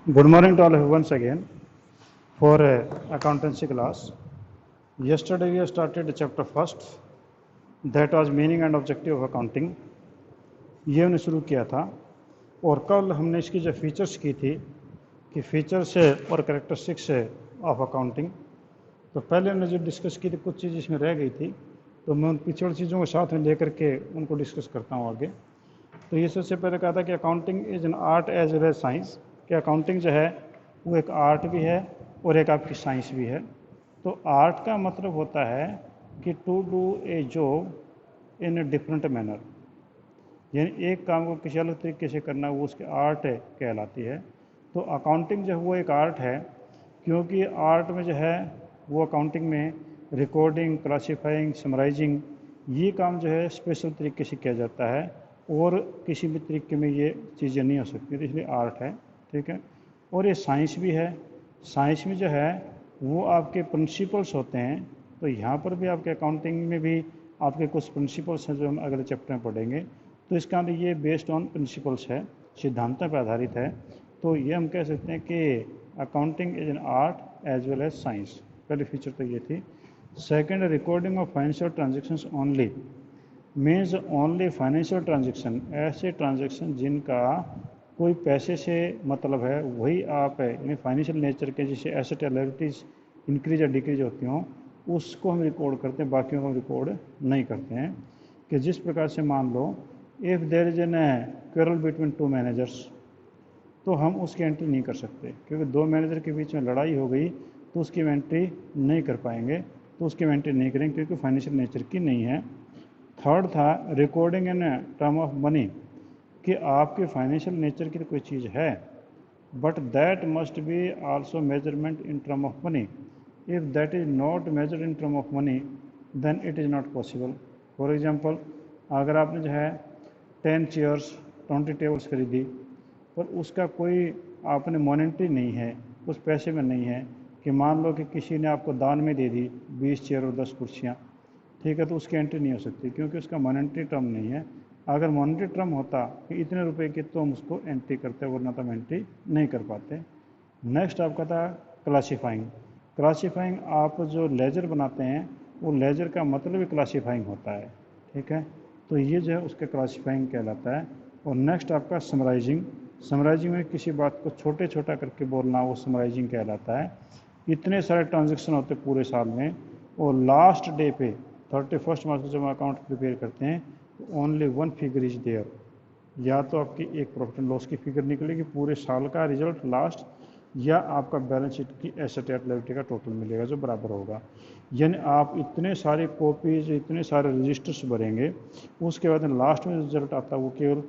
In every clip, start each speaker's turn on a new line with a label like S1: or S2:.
S1: Good morning to all of you once again for accountancy class. Yesterday we have started chapter first, that was meaning and objective of accounting. ये हमने शुरू किया था और कल हमने इसकी जो फीचर्स की थी कि फीचर्स है और कैरेक्टरिस्टिक्स है ऑफ अकाउंटिंग। तो पहले हमने जो डिस्कस की थी कुछ चीज़ इसमें रह गई थी, तो मैं उन पिछड़ चीज़ों को साथ में लेकर के उनको डिस्कस करता हूँ आगे। तो ये सबसे पहले कहा था कि accounting is an art as well as science, कि अकाउंटिंग जो है वो एक आर्ट भी है और एक आपकी साइंस भी है। तो आर्ट का मतलब होता है कि to do a job in a different manner, यानी एक काम को किसी अलग तरीके से करना, वो उसकी आर्ट कहलाती है। तो अकाउंटिंग जो है वो एक आर्ट है, क्योंकि आर्ट में जो है वो अकाउंटिंग में रिकॉर्डिंग, क्लासीफाइंग, समराइजिंग, ये काम जो है स्पेशल तरीके से किया जाता है और किसी भी तरीके में ये चीज़ें नहीं हो सकती, तो इसलिए आर्ट है। ठीक है। और ये साइंस भी है। साइंस में जो है वो आपके प्रिंसिपल्स होते हैं। तो यहाँ पर भी आपके अकाउंटिंग में भी आपके कुछ प्रिंसिपल्स हैं जो हम अगले चैप्टर में पढ़ेंगे। तो इसका मतलब ये बेस्ड ऑन प्रिंसिपल्स है, सिद्धांतों पर आधारित है। तो ये हम कह सकते हैं कि accounting is an art as well as science. पहली फीचर तो ये थी। Second, recording of financial transactions only means only financial transaction, ऐसे ट्रांजेक्शन जिनका कोई पैसे से मतलब है वही आप है, यानी फाइनेंशियल नेचर के, जैसे एसेट या लायबिलिटीज़ इंक्रीज या डिक्रीज होती हों, उसको हम रिकॉर्ड करते हैं, बाकियों को हम रिकॉर्ड नहीं करते हैं। कि जिस प्रकार से मान लो if there is an quarrel between two managers, तो हम उसकी एंट्री नहीं कर सकते, क्योंकि दो मैनेजर के बीच में लड़ाई हो गई तो उसकी एंट्री नहीं कर पाएंगे। तो उसकी एंट्री नहीं करेंगे क्योंकि फाइनेंशियल नेचर की नहीं है। थर्ड था recording in term of money, कि आपके फाइनेंशियल नेचर की तो कोई चीज़ है, but that must be also measurement in term of money. If that is not measured in term of money then it is not possible. For example, अगर आपने जो है 10 चेयर्स 20 टेबल्स खरीदी, पर उसका कोई आपने मॉनेटरी नहीं है, उस पैसे में नहीं है, कि मान लो कि किसी ने आपको दान में दे दी 20 चेयर और 10 कुर्सियाँ, ठीक है, तो उसकी एंट्री नहीं हो सकती क्योंकि उसका मॉनेटरी टर्म नहीं है। अगर मॉनेटरी टर्म होता कि इतने रुपए की, तो हम उसको एंट्री करते, वरना तो हम एंट्री नहीं कर पाते। नेक्स्ट आपका था क्लासीफाइंग। क्लासीफाइंग, आप जो लेजर बनाते हैं वो लेजर का मतलब ही क्लासीफाइंग होता है। ठीक है। तो ये जो है उसका क्लासीफाइंग कहलाता है। और नेक्स्ट आपका समराइजिंग। समराइजिंग में किसी बात को छोटे छोटा करके बोलना, वो समराइजिंग कहलाता है। इतने सारे ट्रांजेक्शन होते पूरे साल में, और लास्ट डे पे 31 मार्च को जब हम अकाउंट प्रिपेयर करते हैं तो only one figure is there, या तो आपकी एक प्रॉफिट एंड लॉस की फिगर निकलेगी पूरे साल का रिजल्ट लास्ट, या आपका बैलेंस शीट की एसेट या लायबिलिटी का टोटल मिलेगा जो बराबर होगा। यानी आप इतने सारे कॉपीज, इतने सारे रजिस्टर्स भरेंगे, उसके बाद लास्ट में रिजल्ट आता है वो केवल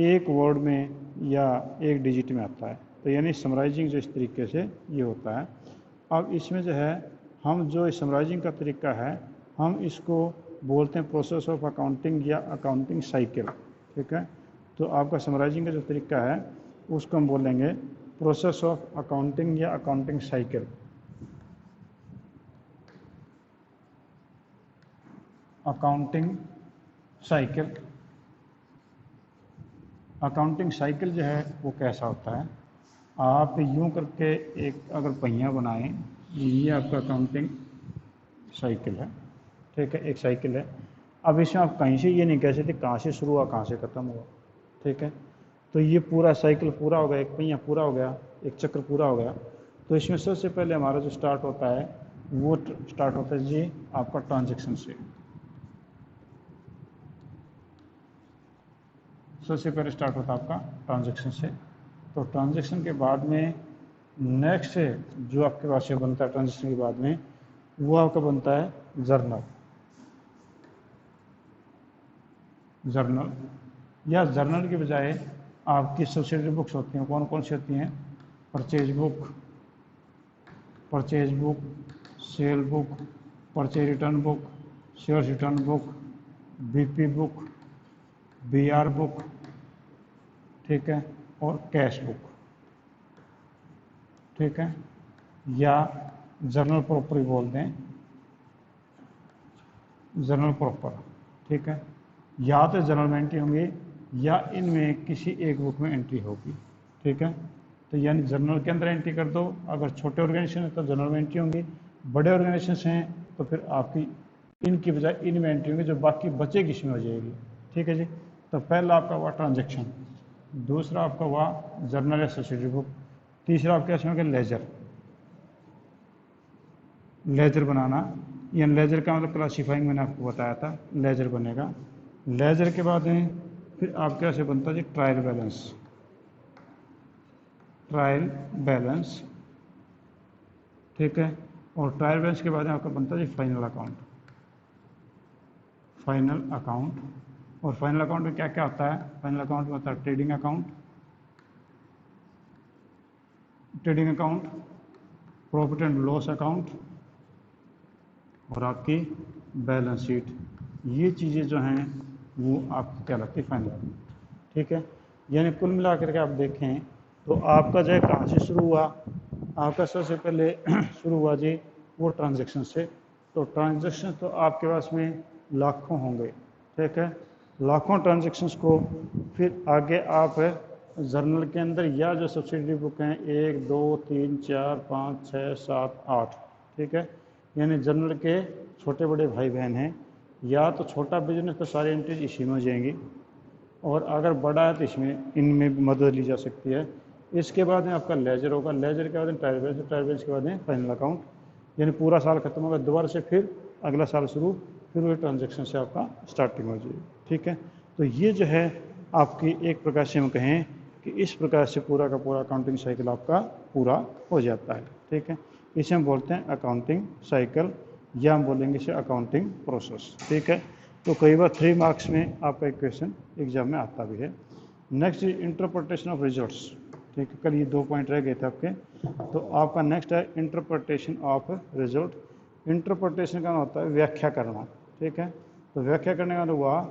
S1: एक वर्ड में या एक डिजिट में आता है। तो यानी समराइजिंग जो इस तरीके से ये होता है। अब इसमें जो है हम जो समराइजिंग का तरीका है, हम इसको बोलते हैं प्रोसेस ऑफ अकाउंटिंग या अकाउंटिंग साइकिल। ठीक है। तो आपका समराइजिंग का जो तरीका है उसको हम बोलेंगे प्रोसेस ऑफ अकाउंटिंग या accounting cycle. Accounting cycle. Accounting cycle जो है वो कैसा होता है, आप यूं करके एक अगर पहिया बनाएं, ये आपका अकाउंटिंग साइकिल है। ठीक है, एक साइकिल है। अब इसमें आप कहीं से ये नहीं कह सकते कहाँ से शुरू हुआ कहाँ से ख़त्म हुआ। ठीक है। तो ये पूरा साइकिल पूरा हो गया, एक पहिया पूरा हो गया, एक चक्र पूरा हो गया। तो इसमें सबसे पहले हमारा जो स्टार्ट होता है वो स्टार्ट होता है जी आपका ट्रांजेक्शन से। सबसे पहले स्टार्ट होता है आपका ट्रांजेक्शन से। तो ट्रांजेक्शन के बाद में नेक्स्ट जो आपके पास से बनता है ट्रांजेक्शन के बाद में, वो आपका बनता है जर्नल। जर्नल या जर्नल के बजाय आपकी सब्सिडरी बुक्स होती हैं। कौन कौन सी होती हैं? Purchase book, purchase book, sale book, purchase return book, share return book, BP book, BR book, ठीक है, और कैश बुक। ठीक है। या जर्नल प्रॉपर बोल दें, जर्नल प्रॉपर। ठीक है। या तो जर्नल में एंट्री होंगी या इनमें किसी एक बुक में एंट्री होगी। ठीक है। तो यानी जर्नल के अंदर एंट्री कर दो। अगर छोटे ऑर्गेनाइजेशन है तो जर्नल में एंट्री होंगी, बड़े ऑर्गेनाइजेशन हैं तो फिर आपकी इनकी बजाय इनमें एंट्री होंगी, जो बाकी बचेगी इसमें हो जाएगी। ठीक है जी। तो पहला आपका हुआ ट्रांजेक्शन, दूसरा आपका हुआ जर्नल या सब्सिडरी बुक, तीसरा आपके इसमें लेजर, लेजर बनाना। या लेजर का मतलब क्लासीफाइंग मैंने आपको बताया था, लेजर बनेगा। लेजर के बाद में फिर आपके से बनता है जी ट्रायल बैलेंस, ट्रायल बैलेंस। ठीक है। और ट्रायल बैलेंस के बाद में आपका बनता है जी फाइनल अकाउंट, फाइनल अकाउंट। और फाइनल अकाउंट में क्या क्या होता है? फाइनल अकाउंट में होता है trading account, trading account, profit and loss account और आपकी बैलेंस शीट। ये चीज़ें जो हैं वो आपको क्या लगती है? Final account. ठीक है। यानी कुल मिलाकर के आप देखें तो आपका जो है कहाँ से शुरू हुआ? आपका सबसे पहले शुरू हुआ जी वो ट्रांजैक्शन से। तो ट्रांजैक्शन तो आपके पास में लाखों होंगे। ठीक है। लाखों ट्रांजैक्शंस को फिर आगे आप जर्नल के अंदर या जो सब्सिडरी बुक हैं 1 2 3 4 5 6 7 8, ठीक है, यानी जर्नल के छोटे बड़े भाई बहन हैं। या तो छोटा बिजनेस तो सारी एंट्रीज इसी में हो जाएंगी, और अगर बड़ा है तो इसमें इनमें भी मदद ली जा सकती है। इसके बाद में आपका लेजर होगा, लेजर के बाद में ट्रायल बैलेंस, ट्रायल बैलेंस के बाद में फाइनल अकाउंट। यानी पूरा साल खत्म होगा, दोबारा से फिर अगला साल शुरू, फिर वही ट्रांजेक्शन से आपका स्टार्टिंग हो जाएगी। ठीक है। तो ये जो है आपकी एक प्रकार से हम कहें कि इस प्रकार से पूरा का पूरा अकाउंटिंग साइकिल आपका पूरा हो जाता है। ठीक है। इसे हम बोलते हैं अकाउंटिंग साइकिल, या हम बोलेंगे इसे अकाउंटिंग प्रोसेस। ठीक है। तो कई बार 3 मार्क्स में आपका एक क्वेश्चन एग्जाम में आता भी है। Next is interpretation of results. ठीक है। कल ये 2 पॉइंट रह गए थे आपके, तो आपका नेक्स्ट है इंटरप्रिटेशन ऑफ रिजल्ट। इंटरप्रिटेशन का होता है व्याख्या करना। ठीक है। तो व्याख्या करने का मतलब हुआ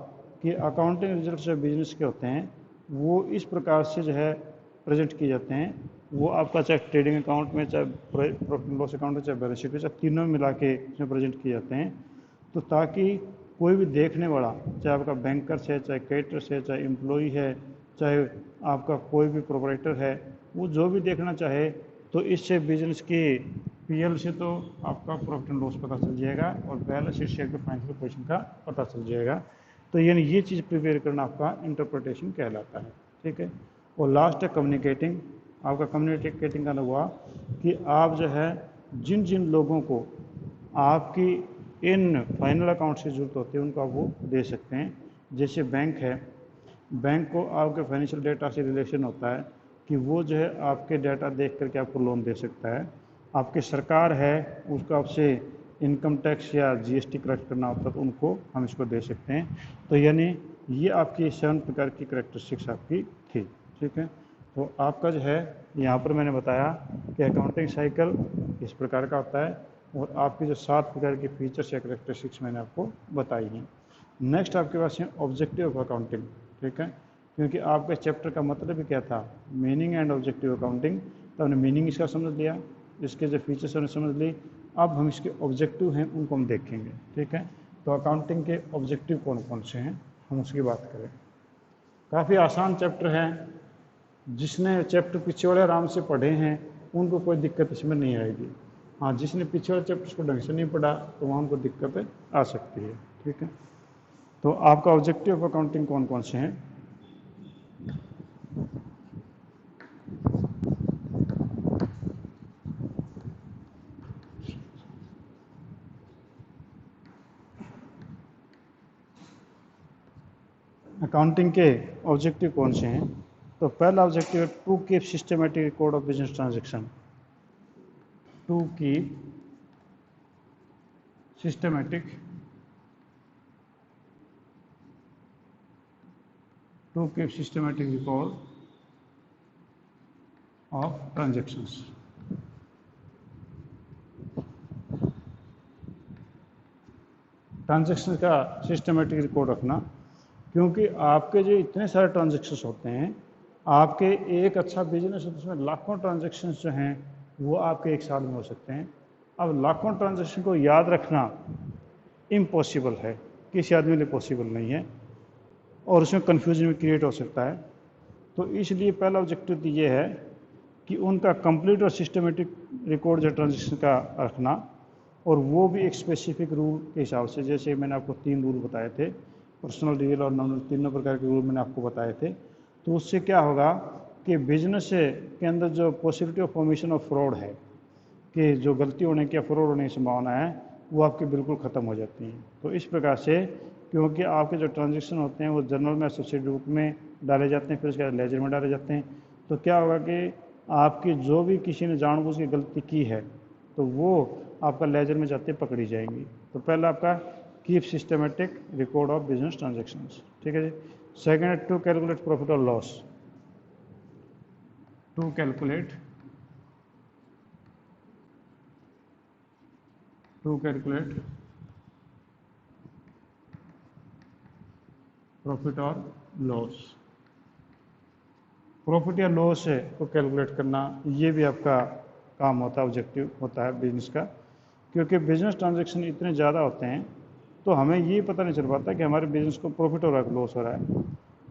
S1: कि अकाउंटिंग रिजल्ट जो बिजनेस के होते हैं वो इस प्रकार से जो है प्रेजेंट किए जाते हैं। वो आपका चाहे ट्रेडिंग अकाउंट में, चाहे प्रॉफिट एंड लॉस अकाउंट में, चाहे बैलेंस शीट में, चाहे तीनों मिला के इसमें प्रेजेंट किए जाते हैं। तो ताकि कोई भी देखने वाला, चाहे आपका बैंकर्स है, चाहे क्रेडिटर्स है, चाहे एम्प्लॉई है, चाहे आपका कोई भी प्रोपराइटर है, वो जो भी देखना चाहे तो इससे बिजनेस की पीएल से तो आपका प्रॉफिट एंड लॉस पता चल जाएगा, और बैलेंस शीट से आपके फाइनेंशियल पोजीशन का पता चल जाएगा। तो यानी ये चीज़ प्रिपेयर करना आपका इंटरप्रिटेशन कहलाता है। ठीक है। और लास्ट है कम्युनिकेटिंग। आपका कम्युनिकेटिंग का हुआ कि आप जो है जिन जिन लोगों को आपकी इन फाइनल अकाउंट से जरूरत होती है उनको आप वो दे सकते हैं। जैसे बैंक है, बैंक को आपके फाइनेंशियल डेटा से रिलेशन होता है कि वो जो है आपके डाटा देख करके आपको लोन दे सकता है। आपकी सरकार है, उसको आपसे इनकम टैक्स या जीएसटी कलेक्ट करना होता है तो उनको हम इसको दे सकते हैं। तो यानी ये आपकी 7 प्रकार की करेक्टरिस्टिक्स आपकी थी। ठीक है। तो आपका जो है यहाँ पर मैंने बताया कि अकाउंटिंग साइकिल इस प्रकार का होता है, और आपकी जो 7 प्रकार की फीचर्स या करेक्टरिस्टिक्स मैंने आपको बताई हैं। नेक्स्ट आपके पास है ऑब्जेक्टिव ऑफ अकाउंटिंग। ठीक है। क्योंकि आपके चैप्टर का मतलब ही क्या था? Meaning and objective accounting. तो हमने मीनिंग इसका समझ लिया, इसके जो फीचर्स हमने समझ ली। अब हम इसके ऑब्जेक्टिव हैं उनको हम देखेंगे। ठीक है। तो अकाउंटिंग के ऑब्जेक्टिव कौन कौन से हैं हम उसकी बात करें। काफ़ी आसान चैप्टर है, जिसने चैप्टर पीछे वाले आराम से पढ़े हैं उनको कोई दिक्कत इसमें नहीं आएगी। हाँ, जिसने पीछे वाले चैप्टर्स को ढंग से नहीं पढ़ा तो वहाँ उनको दिक्कतें आ सकती है। ठीक है। तो आपका ऑब्जेक्टिव ऑफ अकाउंटिंग कौन कौन से हैं? अकाउंटिंग के ऑब्जेक्टिव कौन से हैं? तो पहला ऑब्जेक्टिव है to keep systematic record of business transaction. To keep systematic record of transactions. Transaction का सिस्टमेटिक रिकॉर्ड रखना, क्योंकि आपके जो इतने सारे ट्रांजेक्शन्स होते हैं, आपके एक अच्छा बिजनेस है तो उसमें लाखों ट्रांजेक्शन्स जो हैं वो आपके एक साल में हो सकते हैं। अब लाखों ट्रांजेक्शन को याद रखना इम्पॉसिबल है, किसी आदमी के लिए पॉसिबल नहीं है, और उसमें कन्फ्यूजन भी क्रिएट हो सकता है। तो इसलिए पहला ऑब्जेक्टिव तो ये है कि उनका कंप्लीट और सिस्टमेटिक रिकॉर्ड जो ट्रांजेक्शन का रखना, और वो भी एक स्पेसिफिक रूल के हिसाब से। जैसे मैंने आपको 3 रूल बताए थे, पर्सनल, रियल और नॉमिनल, तीनों प्रकार के रूल मैंने आपको बताए थे। तो उससे क्या होगा कि बिजनेस के अंदर जो possibility of formation of fraud है, कि जो गलती होने की या फ्रॉड होने की संभावना है, वो आपकी बिल्कुल ख़त्म हो जाती हैं। तो इस प्रकार से, क्योंकि आपके जो ट्रांजेक्शन होते हैं वो जर्नल में, एसोसिएट बुक में डाले जाते हैं, फिर उसके बाद लेजर में डाले जाते हैं, तो क्या होगा कि आपकी जो भी किसी ने जानबूझ के गलती की है तो वो आपका लेजर में जाते पकड़ी जाएंगी। तो पहला आपका keep systematic record of business transactions, ठीक है जी। सेकेंड है टू कैलकुलेट प्रॉफिट और लॉस। टू कैलकुलेट प्रॉफिट और लॉस। प्रॉफिट या लॉस है को कैलकुलेट करना, ये भी आपका काम होता है, ऑब्जेक्टिव होता है बिजनेस का। क्योंकि बिजनेस ट्रांजैक्शन इतने ज़्यादा होते हैं तो हमें ये पता नहीं चल पाता कि हमारे बिजनेस को प्रॉफिट हो रहा है, लॉस हो रहा है।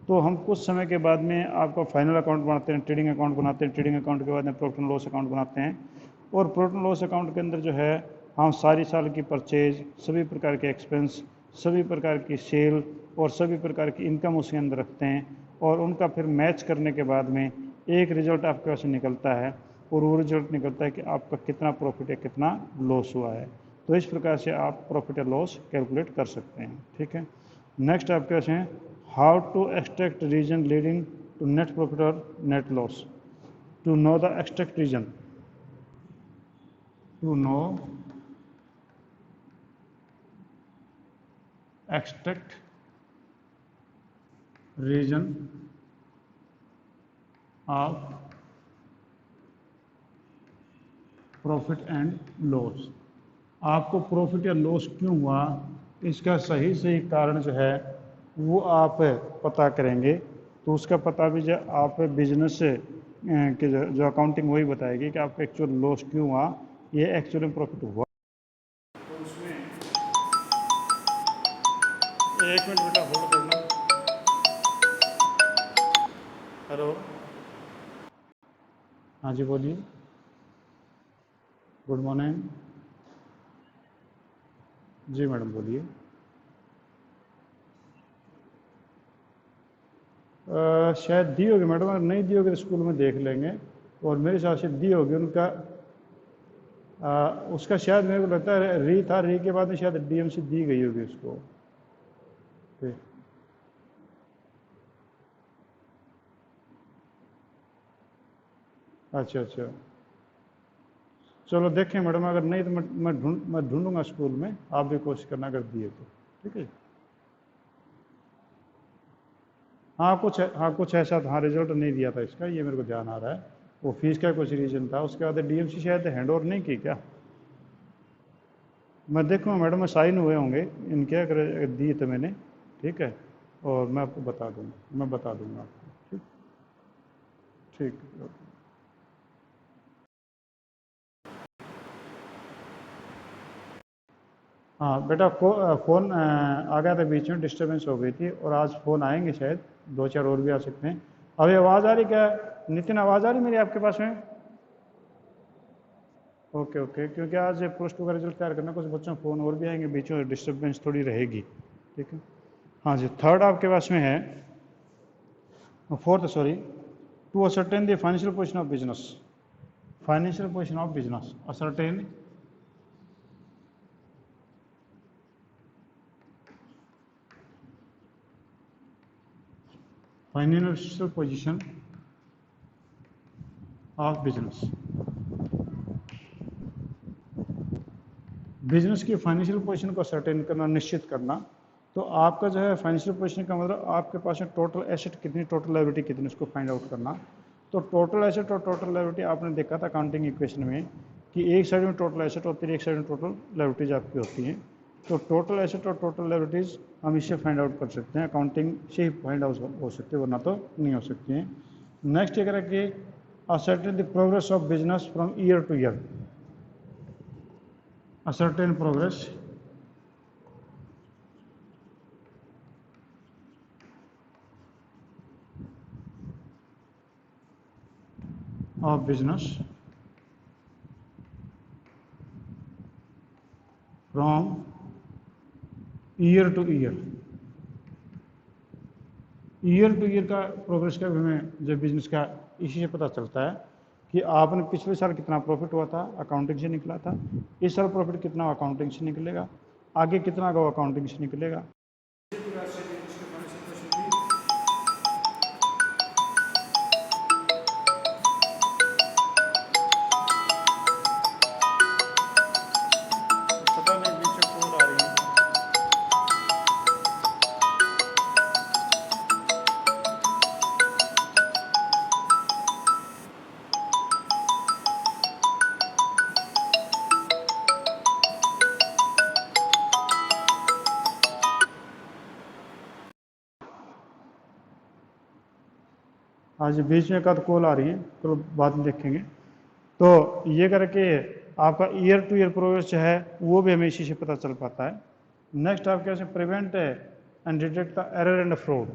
S1: तो हम कुछ समय के बाद में आपका फाइनल अकाउंट बनाते हैं, ट्रेडिंग अकाउंट बनाते हैं, ट्रेडिंग अकाउंट के बाद में प्रॉफिट एंड लॉस अकाउंट बनाते हैं। और प्रॉफिट एंड लॉस अकाउंट के अंदर जो है हम सारी साल की परचेज, सभी प्रकार के एक्सपेंस, सभी प्रकार की सेल और सभी प्रकार की इनकम उसके अंदर रखते हैं, और उनका फिर मैच करने के बाद में एक रिजल्ट आपके पास निकलता है, और वो रिजल्ट निकलता है कि आपका कितना प्रॉफिट है, कितना लॉस हुआ है। तो इस प्रकार से आप प्रॉफिट या लॉस कैलकुलेट कर सकते हैं, ठीक है। नेक्स्ट आपके पास है how to extract reason leading to net profit और net loss. To know the extract reason, to know extract reason of profit and loss. आपको प्रॉफिट या लॉस क्यों हुआ, इसका सही सही कारण जो है वो आप पता करेंगे। तो उसका पता भी जो आप बिजनेस से कि जो अकाउंटिंग वही बताएगी कि आपका एक्चुअल लॉस क्यों हुआ, ये एक्चुअली प्रॉफिट हुआ। तो उसमें एक मिनट बेटा होल्ड करना। हेलो, हाँ जी बोलिए। Good morning. जी मैडम बोलिए। शायद दी होगी मैडम, अगर नहीं दी होगी तो स्कूल में देख लेंगे, और मेरे हिसाब से दी होगी उनका। उसका शायद मेरे को लगता है री था, री के बाद में शायद डीएमसी दी गई होगी उसको। ठीक, अच्छा अच्छा, चलो देखें मैडम, अगर नहीं तो मैं ढूंढूंगा स्कूल में, आप भी कोशिश करना अगर दिए तो, ठीक है। हाँ कुछ ऐसा था, हाँ रिजल्ट नहीं दिया था इसका, ये मेरे को ध्यान आ रहा है। वो फीस का कुछ रीजन था, उसके बाद डीएमसी शायद हैंड ओवर नहीं की क्या। मैं देखूँगा मैडम, मैं साइन हुए होंगे इनके, अगर दिए तो मैंने, ठीक है। और मैं आपको बता दूँगा, मैं बता दूँगा आपको, ठीक। ठीक है। हाँ बेटा, फ़ोन आ गया था बीच में, डिस्टरबेंस हो गई थी, और आज फ़ोन आएंगे शायद, दो चार और भी आ सकते हैं। अभी आवाज़ आ रही क्या, नितिन आवाज़ आ रही मेरी आपके पास में। ओके ओके, क्योंकि आज प्लस टू का रिजल्ट तैयार करना, कुछ बच्चों फ़ोन और भी आएंगे बीच में, डिस्टरबेंस थोड़ी रहेगी, ठीक है। हाँ जी, थर्ड आपके पास में है, fourth sorry, to ascertain the financial position of business. Financial position of business, ascertain financial position of business. Business की फाइनेंशियल पोजीशन को सर्टेन करना, निश्चित करना। तो आपका जो है फाइनेंशियल पोजीशन का मतलब आपके पास में टोटल एसेट कितनी, टोटल लायबिलिटी कितनी, उसको फाइंड आउट करना। तो टोटल एसेट और टोटल लायबिलिटी आपने देखा था अकाउंटिंग इक्वेशन में, कि एक साइड में टोटल एसेट होती है, एक साइड में टोटल लायबिलिटीज आपकी होती हैं। तो टोटल एसेट और टोटल लायबिलिटीज हम इससे फाइंड आउट कर सकते हैं, अकाउंटिंग से ही फाइंड आउट हो सकते हैं, वरना तो नहीं हो सकती हैं। नेक्स्ट ये करें कि ascertain the progress of business from year two year. Ascertain progress of business from year two year. Year two year का प्रोग्रेस का हमें जब बिजनेस का इसी से पता चलता है कि आपने पिछले साल कितना प्रॉफिट हुआ था, अकाउंटिंग से निकला था, इस साल प्रॉफिट कितना अकाउंटिंग से निकलेगा, आगे कितना का अकाउंटिंग से निकलेगा। पता नहीं बीच में कॉल आ रही है। आज बीच में कद कॉल आ रही है, तो बाद में देखेंगे। तो ये करके आपका ईयर टू ईयर प्रोग्रेस जो है वो भी हमें इसी से पता चल पाता है। नेक्स्ट आप कैसे prevent and detect the error and fraud.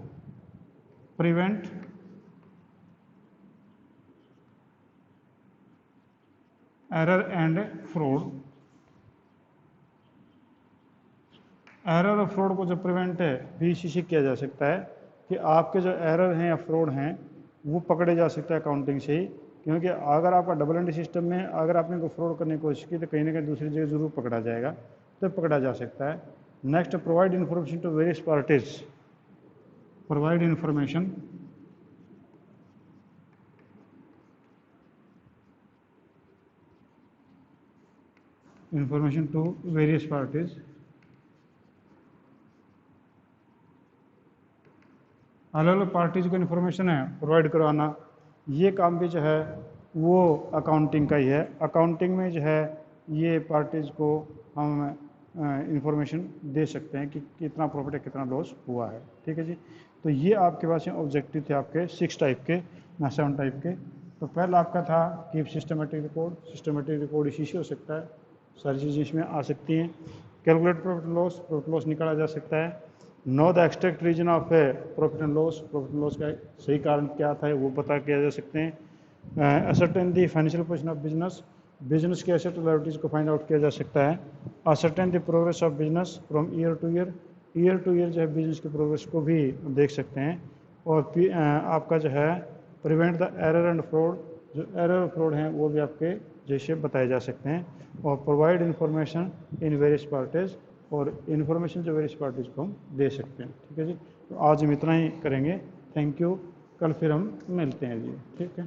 S1: Prevent error and fraud. Error और फ्रॉड को जो प्रिवेंट है भी इसी से किया जा सकता है कि आपके जो एरर हैं या फ्रॉड हैं वो पकड़े जा सकते हैं अकाउंटिंग से ही, क्योंकि अगर आपका डबल एंट्री सिस्टम में अगर आपने कोई फ्रॉड करने की कोशिश की तो कहीं ना कहीं दूसरी जगह जरूर पकड़ा जाएगा, तो पकड़ा जा सकता है। Next, provide information to various parties. Provide information to various parties. अलग अलग पार्टीज को इन्फॉर्मेशन है प्रोवाइड करवाना, ये काम भी जो है वो अकाउंटिंग का ही है। अकाउंटिंग में जो है ये पार्टीज को हम इंफॉर्मेशन दे सकते हैं कि कितना प्रॉफिट है कितना लॉस हुआ है। ठीक है जी। तो ये आपके पास ऑब्जेक्टिव थे आपके 6 टाइप के ना 7 टाइप के। तो पहला आपका था keep systematic record. Systematic record इसी से हो सकता है, सारी चीज़ें इसमें आ सकती हैं। कैलकुलेट प्रॉफिट लॉस निकाला जा सकता है। Know the extract reason of profit and loss का सही कारण क्या था वो पता किया जा सकते हैं। Ascertain the financial position of business के एसेट लायबिलिटीज़ को फाइंड आउट किया जा सकता है। Ascertain the progress of business from year two year जो है बिजनेस के प्रोग्रेस को भी देख सकते हैं। और आपका जो है prevent the error and fraud, जो एरर और फ्रॉड हैं वो भी आपके जैसे बताए जा सकते हैं। और provide information in various parties, और इन्फॉर्मेशन जो वेरियस पार्टीज को हम दे सकते हैं। ठीक है जी। तो आज हम इतना ही करेंगे। Thank you. कल फिर हम मिलते हैं जी। ठीक है।